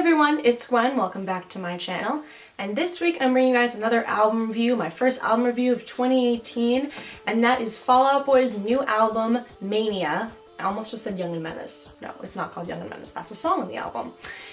everyone, it's Gwen. Welcome back to my channel. And this week I'm bringing you guys another album review, my first album review of 2018, and that is Fall Out Boy's new album, Mania. I almost just said Young and Menace. No, it's not called Young and Menace. That's a song on the album.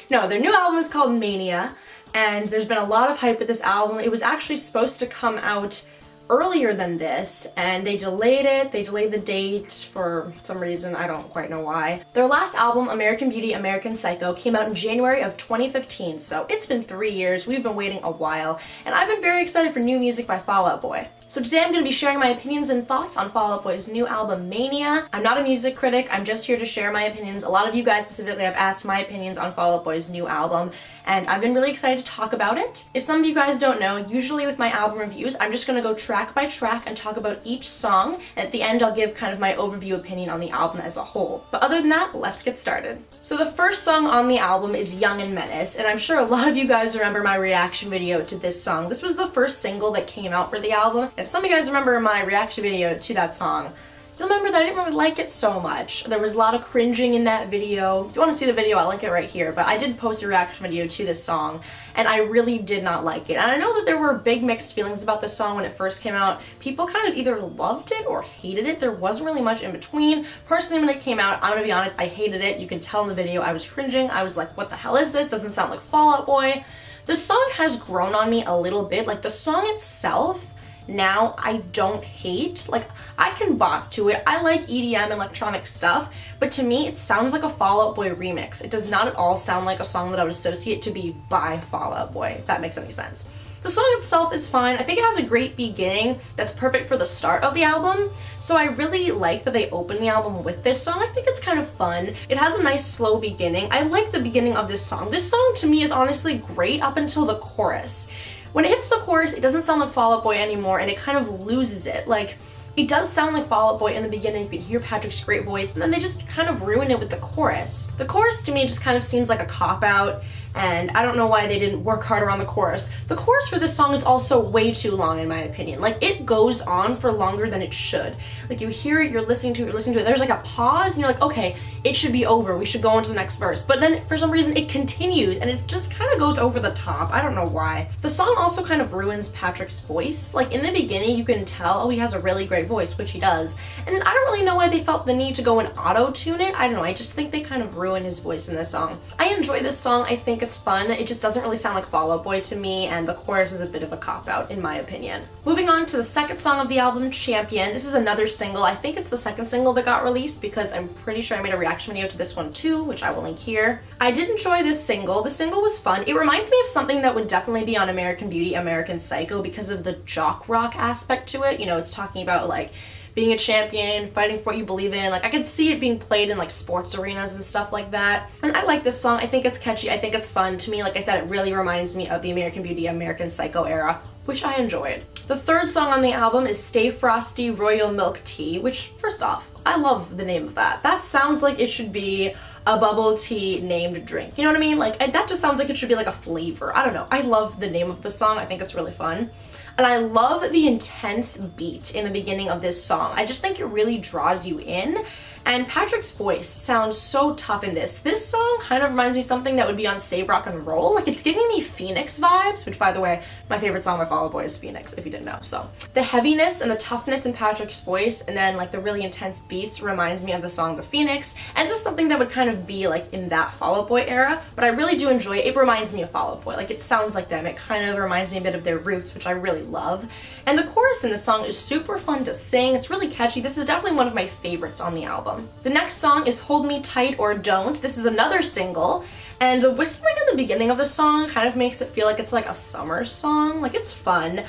No, their new album is called Mania, and there's been a lot of hype with this album. It was actually supposed to come out earlier than this, and they delayed it. They delayed the date for some reason, I don't quite know why. Their last album, American Beauty, American Psycho, came out in January of 2015, so it's been 3 years. We've been waiting a while, and I've been very excited for new music by Fall Out Boy. So today I'm going to be sharing my opinions and thoughts on Fall Out Boy's new album, Mania. I'm not a music critic, I'm just here to share my opinions. A lot of you guys specifically have asked my opinions on Fall Out Boy's new album, and I've been really excited to talk about it. If some of you guys don't know, usually with my album reviews, I'm just going to go track by track and talk about each song, and at the end I'll give kind of my overview opinion on the album as a whole. But other than that, let's get started. So the first song on the album is Young and Menace, and I'm sure a lot of you guys remember my reaction video to this song. This was the first single that came out for the album, and if some of you guys remember my reaction video to that song, you'll remember that I didn't really like it so much. There was a lot of cringing in that video. If you want to see the video, I'll link it right here, but I did post a reaction video to this song, and I really did not like it. And I know that there were big mixed feelings about this song when it first came out. People kind of either loved it or hated it. There wasn't really much in between. Personally, when it came out, I'm gonna be honest, I hated it. You can tell in the video I was cringing. I was like, what the hell is this? Doesn't sound like Fall Out Boy. The song has grown on me a little bit. Like, the song itself, now I don't hate. Like, I can bop to it. I like EDM electronic stuff, but to me it sounds like a Fall Out Boy remix. It does not at all sound like a song that I would associate to be by Fall Out Boy, if that makes any sense. The song itself is fine. I think it has a great beginning that's perfect for the start of the album, so I really like that they open the album with this song. I think it's kind of fun. It has a nice slow beginning. I like the beginning of this song. This song to me is honestly great up until the chorus. When it hits the chorus, it doesn't sound like Fall Out Boy anymore, and it kind of loses it. Like, it does sound like Fall Out Boy in the beginning. You can hear Patrick's great voice, and then they just kind of ruin it with the chorus. The chorus to me just kind of seems like a cop-out, and I don't know why they didn't work harder on the chorus. The chorus for this song is also way too long in my opinion. Like, it goes on for longer than it should. Like, you hear it, you're listening to it, there's like a pause, and you're like, okay, it should be over, we should go on to the next verse. But then for some reason it continues, and it just kind of goes over the top. I don't know why. The song also kind of ruins Patrick's voice. Like, in the beginning you can tell, oh, he has a really great voice, which he does. And I don't really know why they felt the need to go and auto-tune it. I don't know, I just think they kind of ruin his voice in this song. I enjoy this song, I think it's fun. It just doesn't really sound like Fall Out Boy to me, and the chorus is a bit of a cop-out in my opinion. Moving on to the second song of the album, Champion. This is another single. I think it's the second single that got released because I'm pretty sure I made a reaction video to this one too, which I will link here. I did enjoy this single. The single was fun. It reminds me of something that would definitely be on American Beauty, American Psycho because of the jock rock aspect to it. You know, it's talking about like being a champion, fighting for what you believe in. Like, I could see it being played in like sports arenas and stuff like that. And I like this song. I think it's catchy. I think it's fun. To me, like I said, it really reminds me of the American Beauty, American Psycho era, which I enjoyed. The third song on the album is Stay Frosty Royal Milk Tea, which, first off, I love the name of that. That sounds like it should be a bubble tea named drink. You know what I mean? Like, that just sounds like it should be like a flavor. I don't know. I love the name of the song. I think it's really fun. And I love the intense beat in the beginning of this song. I just think it really draws you in. And Patrick's voice sounds so tough in this. This song kind of reminds me of something that would be on Save Rock and Roll. Like, it's giving me Phoenix vibes, which, by the way, my favorite song by Fall Out Boy is Phoenix, if you didn't know. So the heaviness and the toughness in Patrick's voice, and then like the really intense beats, reminds me of the song The Phoenix, and just something that would kind of be like in that Fall Out Boy era. But I really do enjoy it. It reminds me of Fall Out Boy. Like, it sounds like them. It kind of reminds me a bit of their roots, which I really love. And the chorus in the song is super fun to sing. It's really catchy. This is definitely one of my favorites on the album. The next song is Hold Me Tight or Don't. This is another single, and the whistling in the beginning of the song kind of makes it feel like it's like a summer song. Like, it's fun.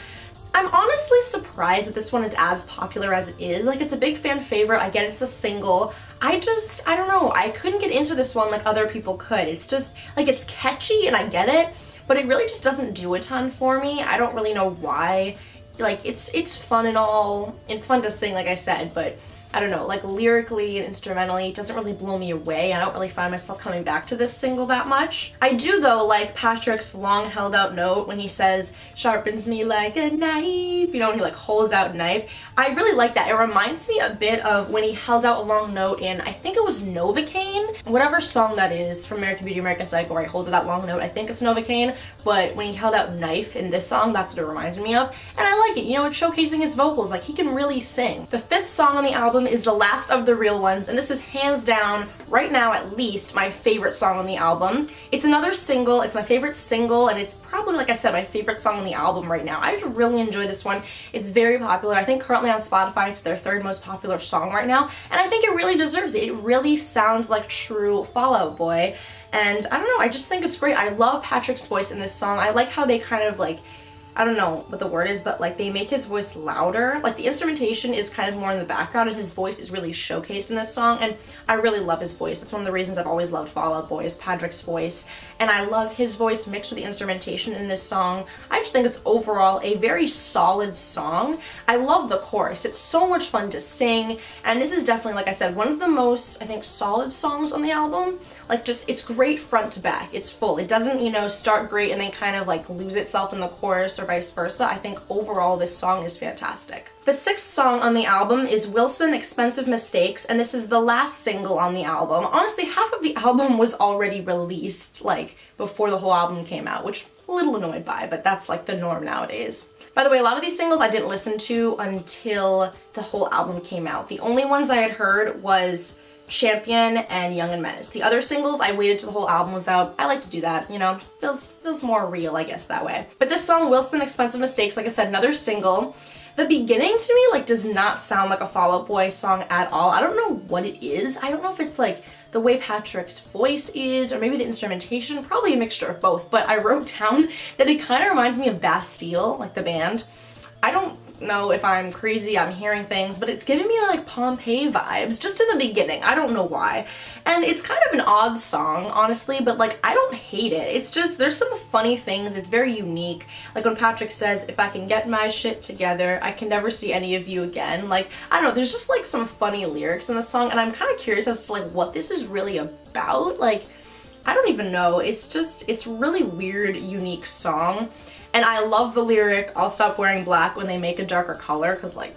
I'm honestly surprised that this one is as popular as it is. Like, it's a big fan favorite. I get it's a single. I don't know. I couldn't get into this one like other people could. It's just, like, it's catchy and I get it, but it really just doesn't do a ton for me. I don't really know why. Like, it's fun and all. It's fun to sing, like I said, but I don't know, like lyrically and instrumentally, it doesn't really blow me away. I don't really find myself coming back to this single that much. I do though like Patrick's long held out note when he says, sharpens me like a knife, you know, when he like holds out knife. I really like that. It reminds me a bit of when he held out a long note in, I think it was Novocaine, whatever song that is from American Beauty, American Psycho, where he holds out that long note. I think it's Novocaine, but when he held out knife in this song, that's what it reminds me of. And I like it, you know, it's showcasing his vocals, like he can really sing. The 5th song on the album is the last of the real ones, and this is hands down, right now at least, my favorite song on the album. It's another single, it's my favorite single, and it's probably, like I said, my favorite song on the album right now. I just really enjoy this one. It's very popular. I think currently on Spotify it's their 3rd most popular song right now, and I think it really deserves it. It really sounds like true Fall Out Boy, and I don't know, I just think it's great. I love Patrick's voice in this song. I like how they kind of like, I don't know what the word is, but like they make his voice louder. Like the instrumentation is kind of more in the background and his voice is really showcased in this song, and I really love his voice. That's one of the reasons I've always loved Fall Out Boy is Patrick's voice, and I love his voice mixed with the instrumentation in this song. I just think it's overall a very solid song. I love the chorus. It's so much fun to sing, and this is definitely, like I said, one of the most, I think, solid songs on the album. Like just, it's great front to back. It's full. It doesn't, you know, start great and then kind of like lose itself in the chorus or vice versa. I think overall this song is fantastic. The 6th song on the album is Wilson, Expensive Mistakes, and this is the last single on the album. Honestly, half of the album was already released, like, before the whole album came out, which I'm a little annoyed by, but that's like the norm nowadays. By the way, a lot of these singles I didn't listen to until the whole album came out. The only ones I had heard was Champion and Young and Menace. The other singles I waited till the whole album was out. I like to do that, you know, feels more real, I guess, that way. But this song, Wilson, Expensive Mistakes, like I said, another single. The beginning to me like does not sound like a Fall Out Boy song at all. I don't know what it is. I don't know if it's like the way Patrick's voice is or maybe the instrumentation, probably a mixture of both, but I wrote down that it kind of reminds me of Bastille, like the band. I don't know if I'm crazy, I'm hearing things, but it's giving me like Pompeii vibes just in the beginning. I don't know why. And it's kind of an odd song, honestly, but like I don't hate it. It's just, there's some funny things. It's very unique. Like when Patrick says, if I can get my shit together, I can never see any of you again. Like, I don't know, there's just like some funny lyrics in the song, and I'm kind of curious as to like what this is really about. Like, I don't even know. It's just, it's really weird, unique song. And I love the lyric, I'll stop wearing black when they make a darker color, because like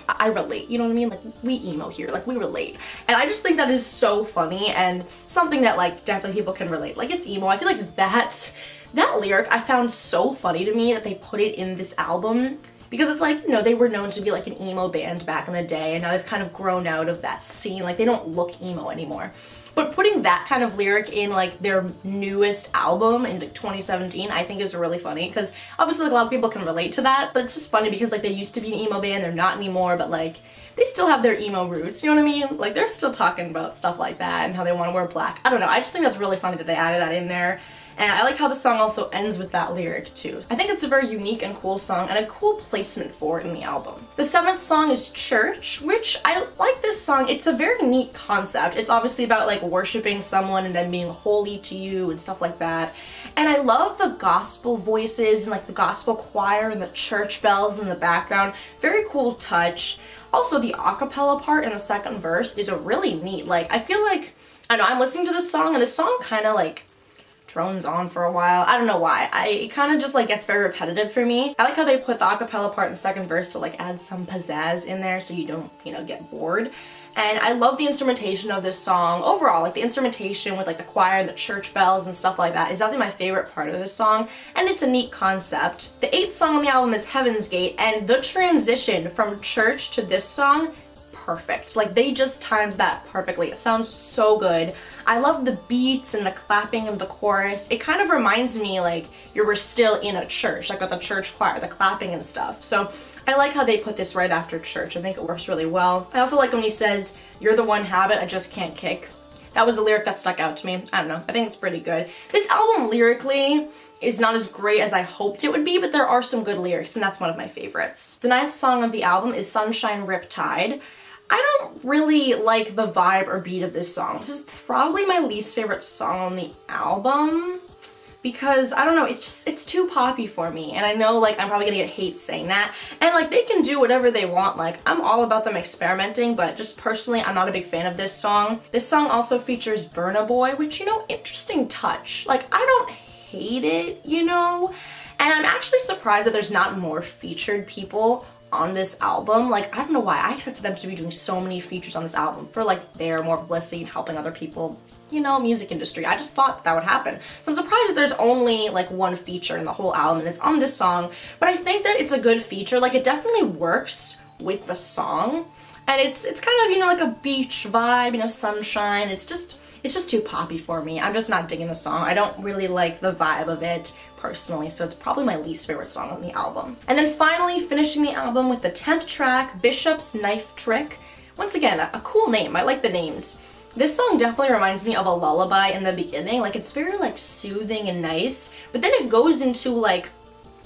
I relate, you know what I mean? Like we emo here, like we relate. And I just think that is so funny and something that like definitely people can relate. Like it's emo. I feel like that lyric I found so funny to me that they put it in this album, because it's like, you know, they were known to be like an emo band back in the day, and now they've kind of grown out of that scene. Like they don't look emo anymore. But putting that kind of lyric in like their newest album in like 2017, I think is really funny, because obviously like, a lot of people can relate to that, but it's just funny because like they used to be an emo band, they're not anymore, but like they still have their emo roots, you know what I mean? Like they're still talking about stuff like that and how they want to wear black. I don't know, I just think that's really funny that they added that in there. And I like how the song also ends with that lyric too. I think it's a very unique and cool song and a cool placement for it in the album. The 7th song is Church, which I like this song. It's a very neat concept. It's obviously about like worshiping someone and then being holy to you and stuff like that. And I love the gospel voices and like the gospel choir and the church bells in the background. Very cool touch. Also the a cappella part in the 2nd verse is a really neat, like I feel like, I don't know, I'm listening to this song and this song kind of like drones on for a while. I don't know why. It kind of just like gets very repetitive for me. I like how they put the a cappella part in the 2nd verse to like add some pizzazz in there so you don't, you know, get bored. And I love the instrumentation of this song overall. Like the instrumentation with like the choir and the church bells and stuff like that is definitely my favorite part of this song, and it's a neat concept. The 8th song on the album is Heaven's Gate, and the transition from church to this song, perfect. Like they just timed that perfectly. It sounds so good. I love the beats and the clapping of the chorus. It kind of reminds me like you were still in a church, like with the church choir, the clapping and stuff. So I like how they put this right after church. I think it works really well. I also like when he says, "You're the one habit I just can't kick." That was a lyric that stuck out to me. I don't know. I think it's pretty good. This album lyrically is not as great as I hoped it would be, but there are some good lyrics, and that's one of my favorites. The 9th song of the album is Sunshine Riptide. I don't really like the vibe or beat of this song. This is probably my least favorite song on the album. because I don't know, it's too poppy for me, and I know like I'm probably gonna get hate saying that, and like they can do whatever they want, like I'm all about them experimenting, but just personally I'm not a big fan of this song. This song also features Burna Boy, which, you know, interesting touch. Like I don't hate it, you know, and I'm actually surprised that there's not more featured people on this album. Like I don't know why I expected them to be doing so many features on this album for like their more publicity and helping other people, you know, music industry. I just thought that would happen. So I'm surprised that there's only like one feature in the whole album and it's on this song, but I think that it's a good feature. Like it definitely works with the song, and it's kind of, you know, like a beach vibe, you know, sunshine. It's just too poppy for me. I'm just not digging the song. I don't really like the vibe of it personally, so it's probably my least favorite song on the album. And then finally finishing the album with the 10th track, Bishop's Knife Trick. Once again, a cool name. I like the names. This song definitely reminds me of a lullaby in the beginning. Like it's very like soothing and nice, but then it goes into like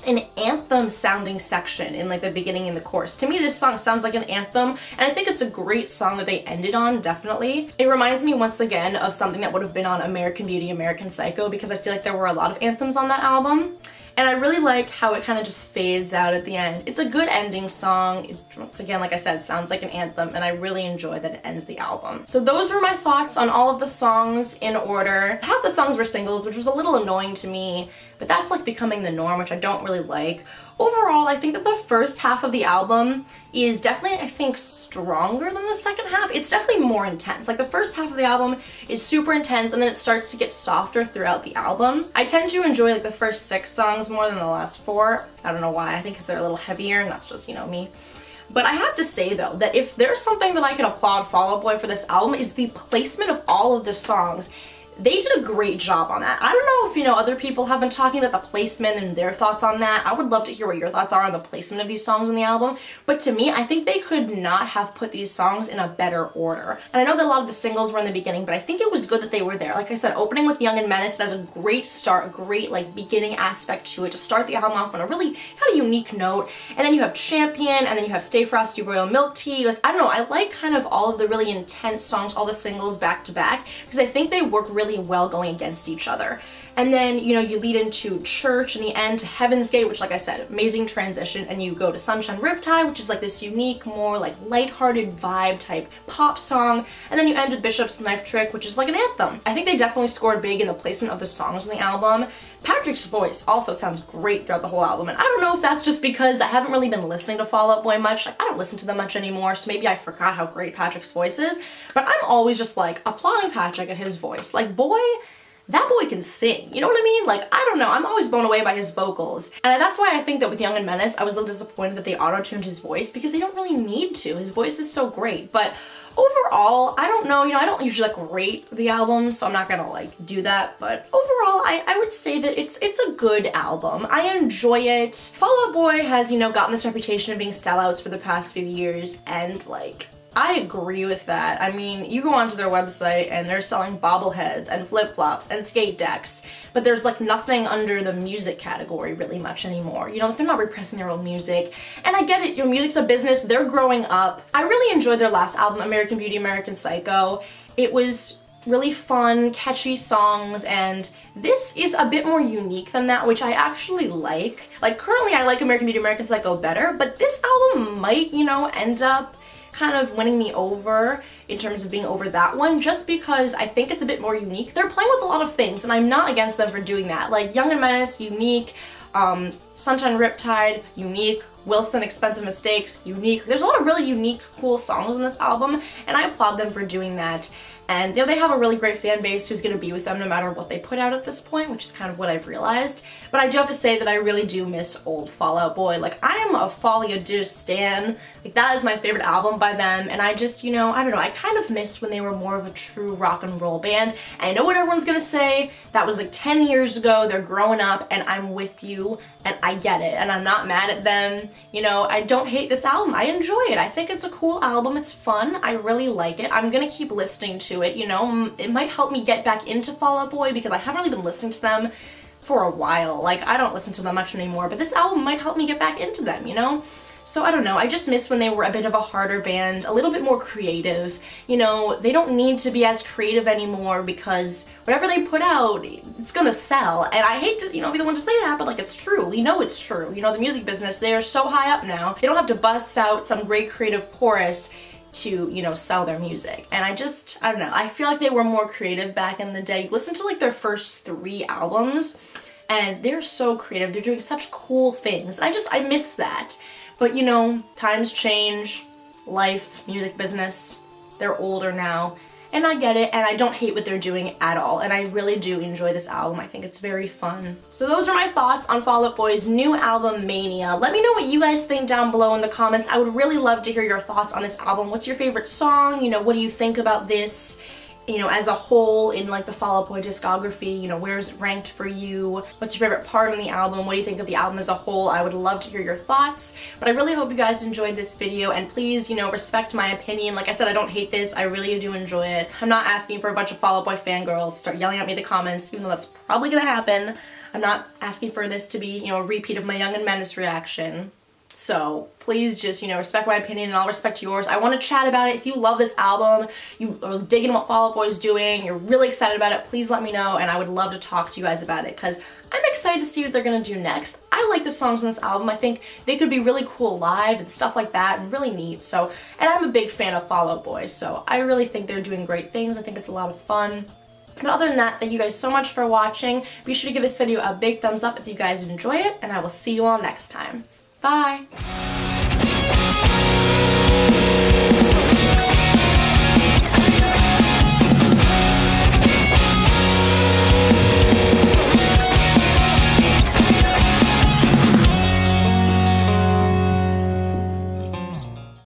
an anthem sounding section in like the beginning and the chorus. To me, this song sounds like an anthem, and I think it's a great song that they ended on, definitely. It reminds me once again of something that would have been on American Beauty, American Psycho, because I feel like there were a lot of anthems on that album. And I really like how it kind of just fades out at the end. It's a good ending song. It, once again, like I said, sounds like an anthem, and I really enjoy that it ends the album. So those were my thoughts on all of the songs in order. Half the songs were singles, which was a little annoying to me, but that's like becoming the norm, which I don't really like. Overall, I think that the first half of the album is definitely, I think, stronger than the second half. It's definitely more intense. Like the first half of the album is super intense, and then it starts to get softer throughout the album. I tend to enjoy like the first 6 songs more than the last 4. I don't know why. I think because they're a little heavier, and that's just, you know, me. But I have to say though, that if there's something that I can applaud Fall Out Boy for this album, is the placement of all of the songs. They did a great job on that. I don't know if, you know, other people have been talking about the placement and their thoughts on that. I would love to hear what your thoughts are on the placement of these songs in the album. But to me, I think they could not have put these songs in a better order. And I know that a lot of the singles were in the beginning, but I think it was good that they were there. Like I said, opening with Young and Menace has a great start, a great like beginning aspect to it to start the album off on a really kind of unique note. And then you have Champion, and then you have Stay Frosty, Royal Milk Tea. Like, I don't know, I like kind of all of the really intense songs, all the singles back to back, because I think they work really well going against each other. And then, you know, you lead into Church in the end to Heaven's Gate, which, like I said, amazing transition, and you go to Sunshine Riptide, which is like this unique, more like lighthearted vibe type pop song, and then you end with Bishop's Knife Trick, which is like an anthem. I think they definitely scored big in the placement of the songs on the album. Patrick's voice also sounds great throughout the whole album, and I don't know if that's just because I haven't really been listening to Fall Out Boy much. Like, I don't listen to them much anymore, so maybe I forgot how great Patrick's voice is, but I'm always just like applauding Patrick at his voice. Like, boy, that boy can sing, you know what I mean? Like, I don't know, I'm always blown away by his vocals. And that's why I think that with Young and Menace, I was a little disappointed that they auto-tuned his voice, because they don't really need to. His voice is so great. But overall, I don't know, you know, I don't usually like rate the album, so I'm not gonna like do that, but overall, I would say that it's a good album. I enjoy it. Fall Out Boy has, you know, gotten this reputation of being sellouts for the past few years, and like, I agree with that. I mean, you go onto their website and they're selling bobbleheads and flip-flops and skate decks, but there's like nothing under the music category really much anymore. You know, they're not repressing their own music. And I get it, you know, music's a business, they're growing up. I really enjoyed their last album, American Beauty, American Psycho. It was really fun, catchy songs, and this is a bit more unique than that, which I actually like. Like, currently I like American Beauty, American Psycho better, but this album might, you know, end up kind of winning me over in terms of being over that one, just because I think it's a bit more unique. They're playing with a lot of things, and I'm not against them for doing that. Like, Young and Menace, unique. Sunshine Riptide, unique. Wilson, Expensive Mistakes, unique. There's a lot of really unique, cool songs on this album, and I applaud them for doing that. And, you know, they have a really great fan base who's going to be with them no matter what they put out at this point, which is kind of what I've realized. But I do have to say that I really do miss old Fall Out Boy. Like, I am a Folie à Deux stan. Like, that is my favorite album by them, and I just, you know, I don't know, I kind of miss when they were more of a true rock and roll band. And I know what everyone's gonna say, that was like 10 years ago, they're growing up, and I'm with you, and I get it, and I'm not mad at them. You know, I don't hate this album, I enjoy it. I think it's a cool album, it's fun, I really like it. I'm gonna keep listening to it, you know, it might help me get back into Fall Out Boy, because I haven't really been listening to them for a while. Like, I don't listen to them much anymore, but this album might help me get back into them, you know? So I don't know, I just miss when they were a bit of a harder band, a little bit more creative. You know, they don't need to be as creative anymore because whatever they put out, it's gonna sell. And I hate to, you know, be the one to say that, but like it's true. We know it's true. You know, the music business, they are so high up now. They don't have to bust out some great creative chorus to, you know, sell their music. And I don't know, I feel like they were more creative back in the day. Listen to like their first 3 albums and they're so creative. They're doing such cool things. I miss that. But you know, times change, life, music business, they're older now, and I get it, and I don't hate what they're doing at all, and I really do enjoy this album. I think it's very fun. So those are my thoughts on Fall Out Boy's new album, Mania. Let me know what you guys think down below in the comments. I would really love to hear your thoughts on this album. What's your favorite song? You know, what do you think about this? You know, as a whole in like the Fall Out Boy discography, you know, where's it ranked for you? What's your favorite part on the album? What do you think of the album as a whole? I would love to hear your thoughts, but I really hope you guys enjoyed this video, and please, you know, respect my opinion. Like I said, I don't hate this. I really do enjoy it. I'm not asking for a bunch of Fall Out Boy fangirls to start yelling at me in the comments, even though that's probably gonna happen. I'm not asking for this to be, you know, a repeat of my Young and Menace reaction. So please just, you know, respect my opinion and I'll respect yours. I want to chat about it. If you love this album, you are digging what Fall Out Boy is doing, you're really excited about it, please let me know, and I would love to talk to you guys about it because I'm excited to see what they're going to do next. I like the songs on this album. I think they could be really cool live and stuff like that and really neat. So, and I'm a big fan of Fall Out Boy, so I really think they're doing great things. I think it's a lot of fun. But other than that, thank you guys so much for watching. Be sure to give this video a big thumbs up if you guys enjoy it, and I will see you all next time. Bye!